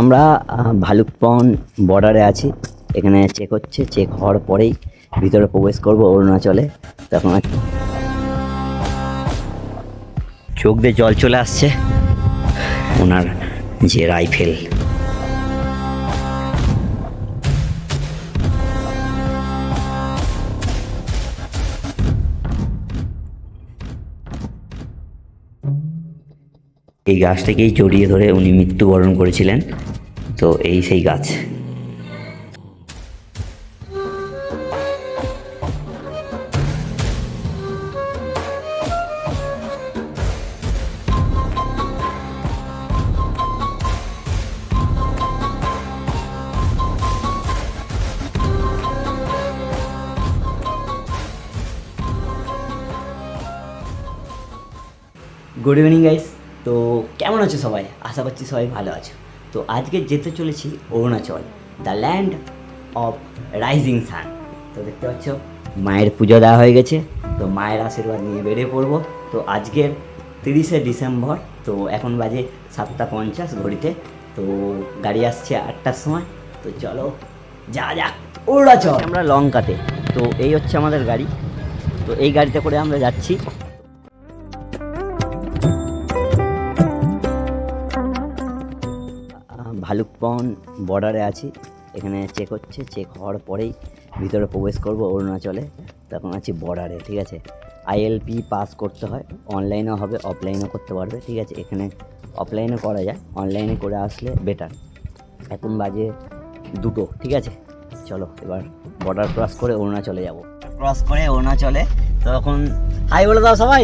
আমরা ভালুকপং বর্ডারে আছি। এখানে চেক হচ্ছে, চেক হওয়ার পরেই ভিতরে প্রবেশ করব অরুণাচলে। তখন চোখ দিয়ে জল চলে আসছে। ওনার যে রাইফেল, এই গাছটাকেই জড়িয়ে ধরে উনি মৃত্যুবরণ করেছিলেন। তো এই সেই গাছ। Good evening guys. তো কেমন আছো সবাই? আশা করছি সবাই ভালো আছো। তো আজকে যেতে চলেছি Arunachal, the land of rising sun. তো দেখতে পাচ্ছ মায়ের পুজো দেওয়া হয়ে গেছে। তো মায়ের আশীর্বাদ নিয়ে বেরিয়ে পড়বো। তো আজকের 30শে ডিসেম্বর। তো এখন বাজে 7:50 ঘড়িতে। তো গাড়ি আসছে 8টার সময়। তো চলো যা যাক অরুণাচল। আমরা লঙ্কাতে। তো এই হচ্ছে আমাদের গাড়ি। তো এই গাড়িতে করে আমরা যাচ্ছি। ভালুকপং বর্ডারে আছি। এখানে চেক হচ্ছে, চেক হওয়ার পরেই ভিতরে প্রবেশ করব অরুণাচলে। তখন আছি বর্ডারে, ঠিক আছে। ILP পাস করতে হয়, অনলাইনেও হবে, অফলাইনেও করতে পারবে, ঠিক আছে। এখানে অফলাইনে করা যায়, অনলাইনে করে আসলে বেটার। এখন বাজে 2টো, ঠিক আছে। চলো এবার বর্ডার ক্রস করে অরুণাচলে যাব। ক্রস করে অরুণাচলে তো এখন হাই বলে দাও সবাই।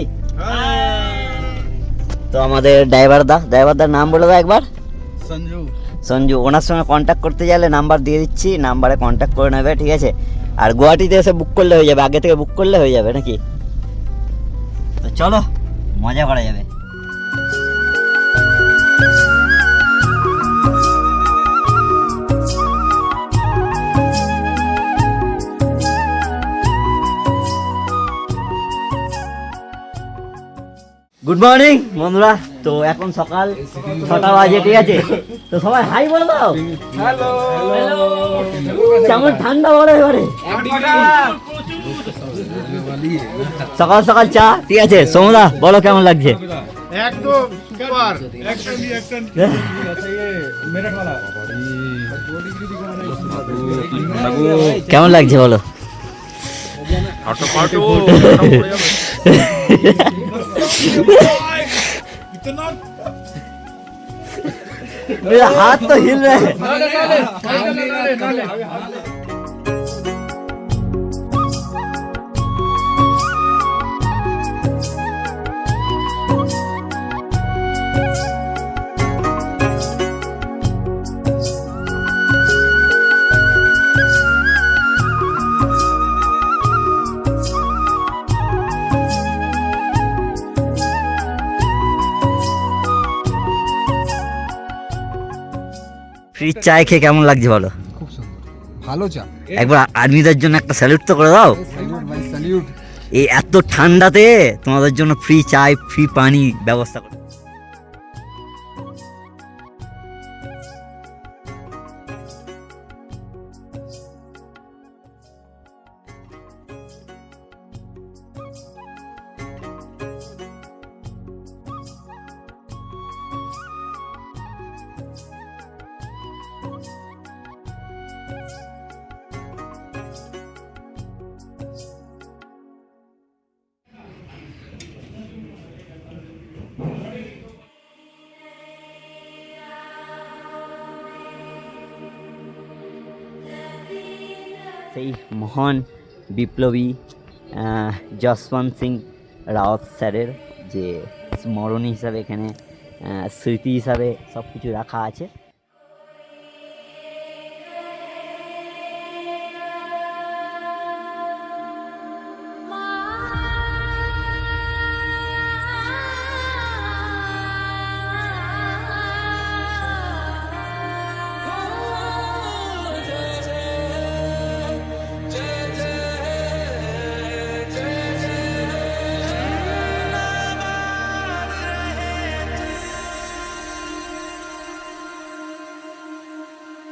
তো আমাদের ড্রাইভারদার নাম বলে দাও একবার। সঞ্জু। ওনার সঙ্গে কন্ট্যাক্ট করতে গেলে নাম্বার দিয়ে দিচ্ছি, নাম্বারে কন্ট্যাক্ট করে নেবে, ঠিক আছে। আর গুয়াহাটিতে এসে বুক করলে হয়ে যাবে, আগে থেকে বুক করলে হয়ে যাবে নাকি। তো চলো মজা করা যাবে। গুড মর্নিং বন্ধুরা। তো এখন সকাল 6টা বাজে, ঠিক আছে। তো সবাই হাই বলে দাও। হ্যালো। কেমন ঠান্ডা বলো এবারে? সকাল সকাল চা, ঠিক আছে। সোমদা বলো কেমন লাগছে? একদম সুপার। কেমন লাগছে বলো? मेरा हाथ तो हिल रहा है। ফ্রি চায় খেয়ে কেমন লাগছে বলো? খুব সুন্দর, ভালো চা। একবার আর্মিদের জন্য একটা স্যালুট তো করে দাও। স্যালুট ভাই, স্যালুট। এই এত ঠান্ডাতে তোমাদের জন্য ফ্রি চায়, ফ্রি পানি ব্যবস্থা করে। সেই মহান বিপ্লবী যশবন্ত সিং রাওয়াত স্যারের যে স্মরণী হিসাবে এখানে স্মৃতি হিসাবে সব কিছু রাখা আছে।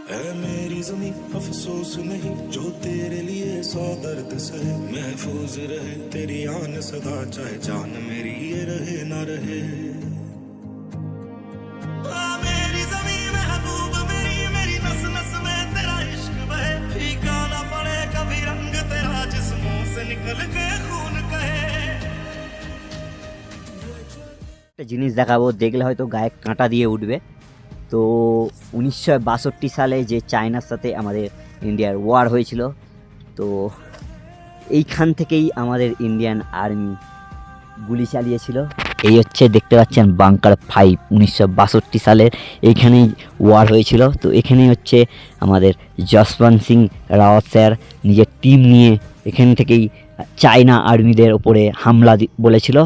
ऐ मेरी ज़मीं अफसोस नहीं जो तेरे लिए 100 दर्द सहे महफूज रहे तेरी आन सदा चाहे जान मेरी ये रहे ना रहे आ मेरी ज़मीं महबूब मेरी मेरी नस नस में तेरा इश्क बहे फीका ना पड़े कभी रंग तेरा जिस्मों से निकल के खून कहे একটা জিনিস দেখাবো, দেখলে হয়তো গায়ে কাঁটা দিয়ে উঠবে। তো 1962 সালে যে চায়নার সাথে আমাদের ইন্ডিয়ার ওয়ার হয়েছিল, তো এইখান থেকেই আমাদের ইন্ডিয়ান আর্মি গুলি চালিয়েছিল। এই হচ্ছে দেখতে পাচ্ছেন বাংকার 5, 1962 সালের এইখানেই ওয়ার হয়েছিল। তো এখানেই হচ্ছে আমাদের যশবন্ত সিং রাওয়াত স্যার নিজের টিম নিয়ে এখান থেকেই চায়না আর্মিদের ওপরে হামলা বলেছিল।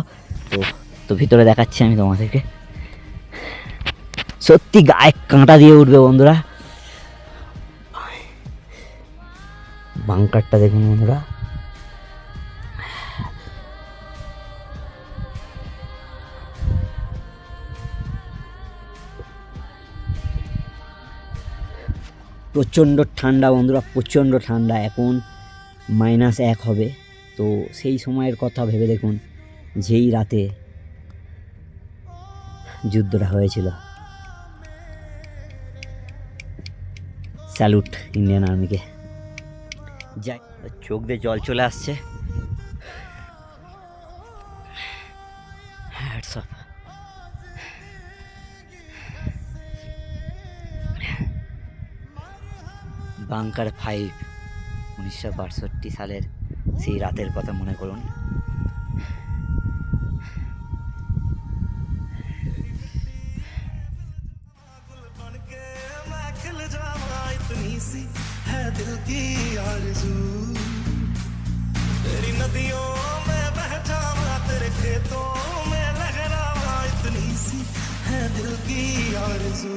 তো তো ভিতরে দেখাচ্ছি আমি তোমাদেরকে, সত্যি গায়ে কাঁটা দিয়ে উঠবে বন্ধুরা। বাংকারটা দেখুন বন্ধুরা, প্রচণ্ড ঠান্ডা বন্ধুরা, প্রচণ্ড ঠান্ডা। এখন -1 হবে। তো সেই সময়ের কথা ভেবে দেখুন, যেই রাতে যুদ্ধটা হয়েছিল। স্যালুট ইন্ডিয়ান আর্মিকে। যাই, চোখ দিয়ে জল চলে আসছে। Hats off. বাংকার 5, 1962 সালের সেই রাতের কথা মনে করুন। इतनी सी है दिल की आरज़ू तेरी नदियों में बह जावा तेरे खेतों में लहरावा इतनी सी है दिल की आरज़ू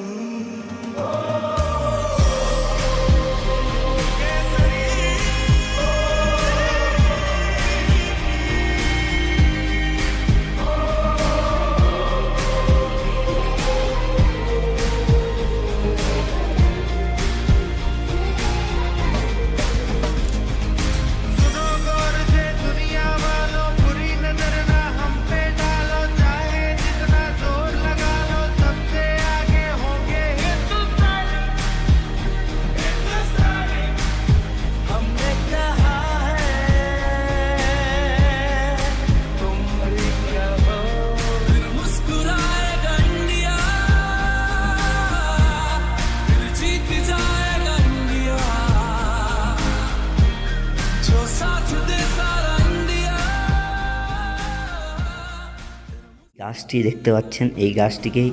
গাছটি দেখতে পাচ্ছেন, এই গাছটিকেই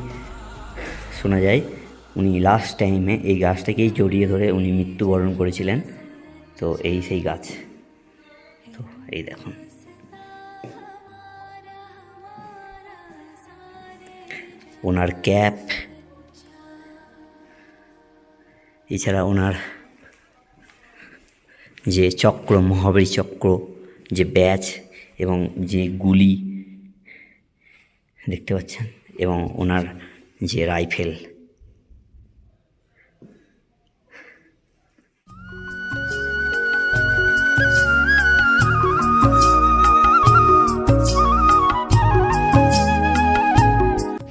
শোনা যায় উনি লাস্ট টাইমে এই গাছটাকেই জড়িয়ে ধরে উনি মৃত্যুবরণ করেছিলেন। তো এই সেই গাছ। তো এই দেখুন, ওনার ক্যাপ, এছাড়া ওনার যে চক্র, মহাবীর চক্র, যে ব্যাচ এবং যে গুলি দেখতে পাচ্ছেন, এবং ওনার যে রাইফেল।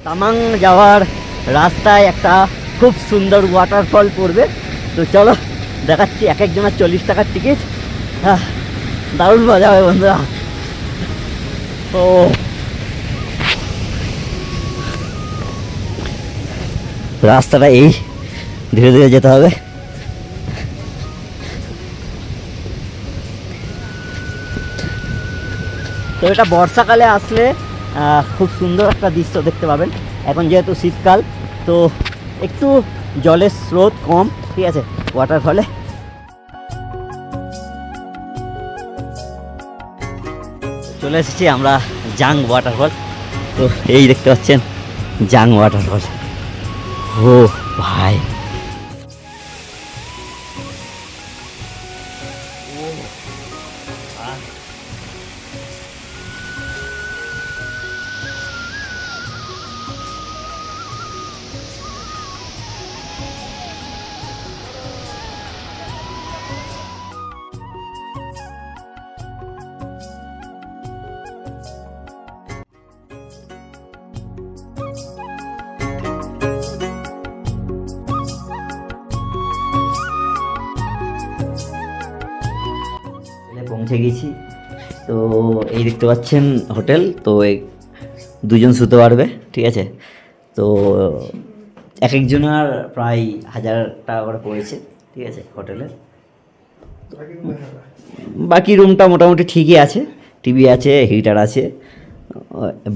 তামাং যাওয়ার রাস্তায় একটা খুব সুন্দর ওয়াটারফল পড়বে। তো চলো দেখাচ্ছি, এক একজনের 40 টাকার টিকিট। দারুণ মজা হবে বন্ধুরা। ও রাস্তাটা এই ধীরে ধীরে যেতে হবে। তো এটা বর্ষাকালে আসলে খুব সুন্দর একটা দৃশ্য দেখতে পাবেন। এখন যেহেতু শীতকাল, তো একটু জলের স্রোত কম, ঠিক আছে, ওয়াটারফলে। চলে এসেছি আমরা জাং ওয়াটারফল। তো এই দেখতে পাচ্ছেন জাং ওয়াটারফল। ও ভাই, উঠে গেছি। তো এই দেখতে পাচ্ছেন হোটেল, তো এই দুজন শুতে পারবে, ঠিক আছে। তো এক একজনের প্রায় 1000 টাকা করে পড়েছে, ঠিক আছে হোটেলে। বাকি রুমটা মোটামুটি ঠিকই আছে, টিভি আছে, হিটার আছে,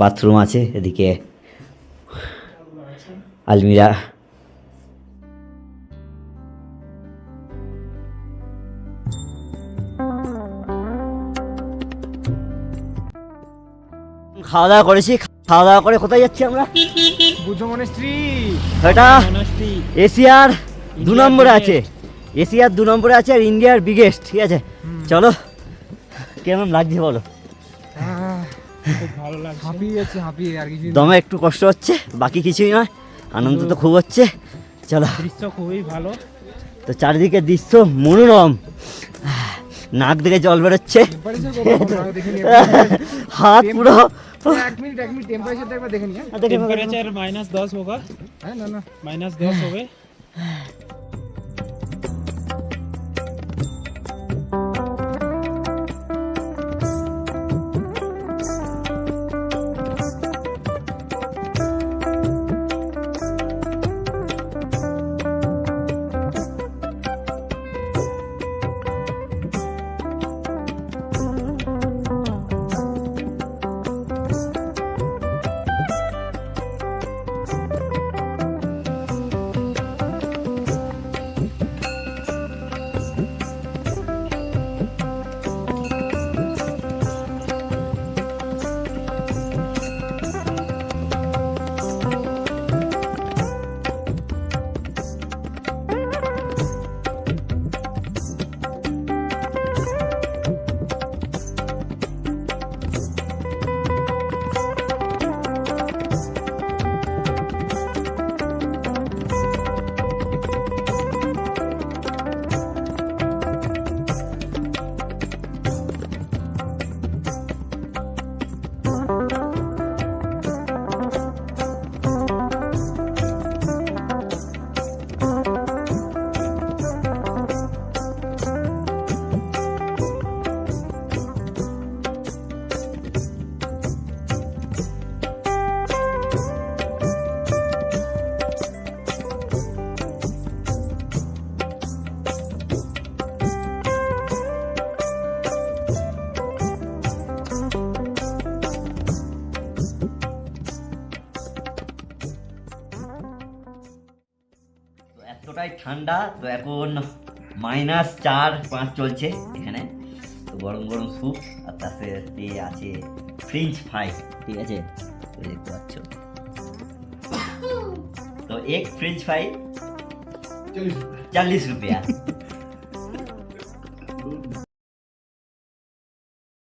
বাথরুম আছে, এদিকে আলমিরা। খাওয়া দাওয়া করেছি, খাওয়া দাওয়া করে কোথায় যাচ্ছি আমরা? বুদ্ধ মনেস্ট্রি। এটা এশিয়ার 2 নম্বরে আছে, এশিয়ার 2 নম্বরে আছে আর ইন্ডিয়ার বিগেস্ট, ঠিক আছে। চলো, কেমন লাগছে বলো? খুব ভালো লাগছে, হাঁপিয়ে আর কিছু দমে একটু কষ্ট হচ্ছে, বাকি কিছুই নয়, আনন্দ তো খুব হচ্ছে। চলো, দৃশ্য খুবই ভালো। তো চারিদিকে দৃশ্য মনোরম, নাক থেকে জল বেরোচ্ছে, হাত পুরো। এক মিনিট টেম্পারেচারটা একবার দেখে নিই। टेम्परेचर -10 होगा। হ্যাঁ না -10 होगा। এতটাই ঠান্ডা, তো এখন -4-5 চলছে এখানে। তো গরম গরম স্যুপ আর তার সাথে আছে ফ্রেঞ্চ ফ্রাই, ঠিক আছে, তো দেখতে পাচ্ছ। তো এক ফ্রেঞ্চ ফ্রাই 40 रुपया।